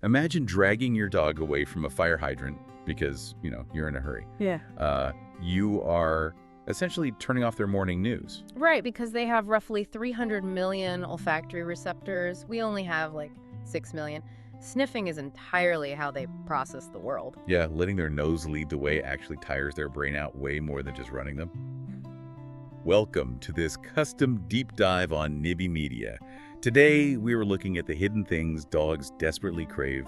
Imagine dragging your dog away from a fire hydrant because, you're in a hurry. Yeah. You are essentially turning off their morning news. Right, because they have roughly 300 million olfactory receptors. We only have like 6 million. Sniffing is entirely how they process the world. Yeah, letting their nose lead the way actually tires their brain out way more than just running them. Welcome to this custom deep dive on NiBi Media. Today, we were looking at the hidden things dogs desperately crave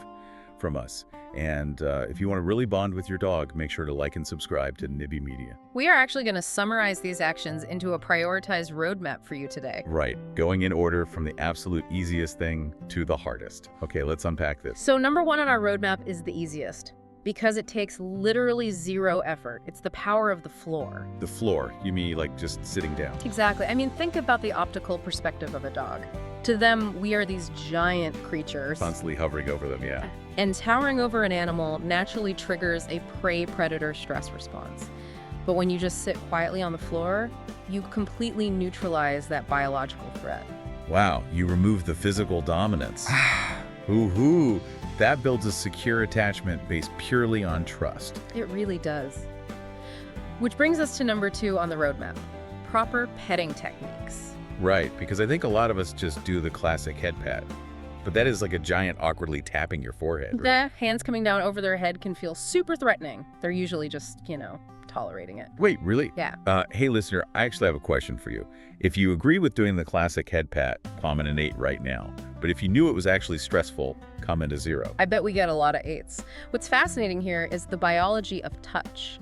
from us. And if you want to really bond with your dog, make sure to like and subscribe to NiBi Media. We are actually going to summarize these actions into a prioritized roadmap for you today. Right, going in order from the absolute easiest thing to the hardest. Okay, let's unpack this. So number one on our roadmap is the easiest, because it takes literally zero effort. It's the power of the floor. The floor, you mean like just sitting down? Exactly. I mean, think about the optical perspective of a dog. To them, we are these giant creatures. Constantly hovering over them, yeah. And towering over an animal naturally triggers a prey-predator stress response. But when you just sit quietly on the floor, you completely neutralize that biological threat. Wow, you remove the physical dominance. Hoo-hoo! That builds a secure attachment based purely on trust. It really does. Which brings us to number two on the roadmap, proper petting techniques. Right, because I think a lot of us just do the classic head pat. But that is like a giant awkwardly tapping your forehead. Right? The hands coming down over their head can feel super threatening. They're usually just, tolerating it. Wait, really? Yeah. Hey, listener, I actually have a question for you. If you agree with doing the classic head pat, comment an 8 right now. But if you knew it was actually stressful, comment a 0. I bet we get a lot of 8s. What's fascinating here is the biology of touch.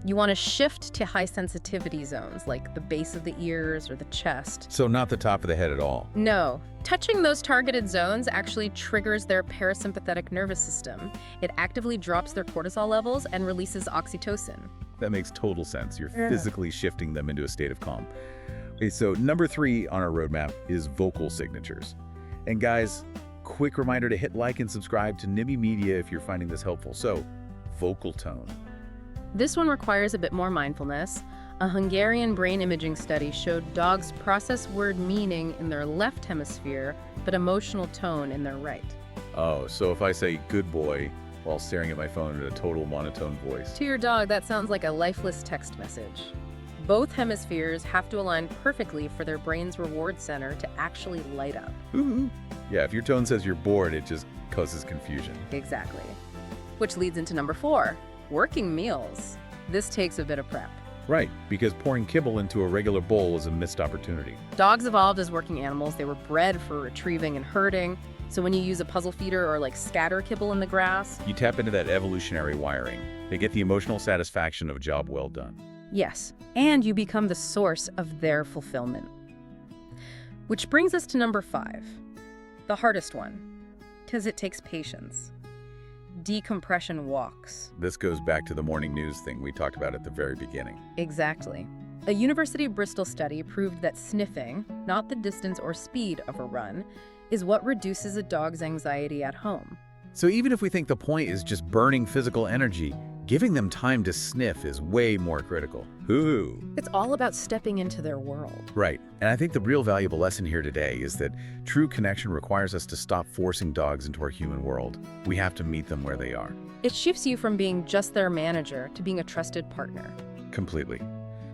You want to shift to high sensitivity zones, like the base of the ears or the chest. So not the top of the head at all? No. Touching those targeted zones actually triggers their parasympathetic nervous system. It actively drops their cortisol levels and releases oxytocin. That makes total sense. You're physically shifting them into a state of calm. Okay, so number 3 on our roadmap is vocal signatures. And guys, quick reminder to hit like and subscribe to NiBi Media if you're finding this helpful. So, vocal tone. This one requires a bit more mindfulness. A Hungarian brain imaging study showed dogs process word meaning in their left hemisphere, but emotional tone in their right. Oh, so if I say good boy while staring at my phone in a total monotone voice. To your dog, that sounds like a lifeless text message. Both hemispheres have to align perfectly for their brain's reward center to actually light up. Ooh. Yeah, if your tone says you're bored, it just causes confusion. Exactly. Which leads into number 4. Working meals. This takes a bit of prep. Right, because pouring kibble into a regular bowl is a missed opportunity. Dogs evolved as working animals. They were bred for retrieving and herding. So when you use a puzzle feeder or scatter kibble in the grass, you tap into that evolutionary wiring. They get the emotional satisfaction of a job well done. Yes, and you become the source of their fulfillment. Which brings us to number 5, the hardest one, because it takes patience. Decompression walks. This goes back to the morning news thing we talked about at the very beginning. Exactly. A University of Bristol study proved that sniffing, not the distance or speed of a run, is what reduces a dog's anxiety at home. So even if we think the point is just burning physical energy, giving them time to sniff is way more critical. Ooh. It's all about stepping into their world. Right. And I think the real valuable lesson here today is that true connection requires us to stop forcing dogs into our human world. We have to meet them where they are. It shifts you from being just their manager to being a trusted partner. Completely.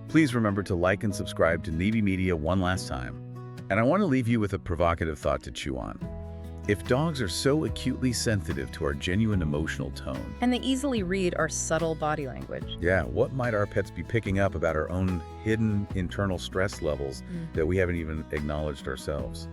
Please remember to like and subscribe to NiBi Media one last time. And I want to leave you with a provocative thought to chew on. If dogs are so acutely sensitive to our genuine emotional tone, and they easily read our subtle body language, yeah, what might our pets be picking up about our own hidden internal stress levels that we haven't even acknowledged ourselves?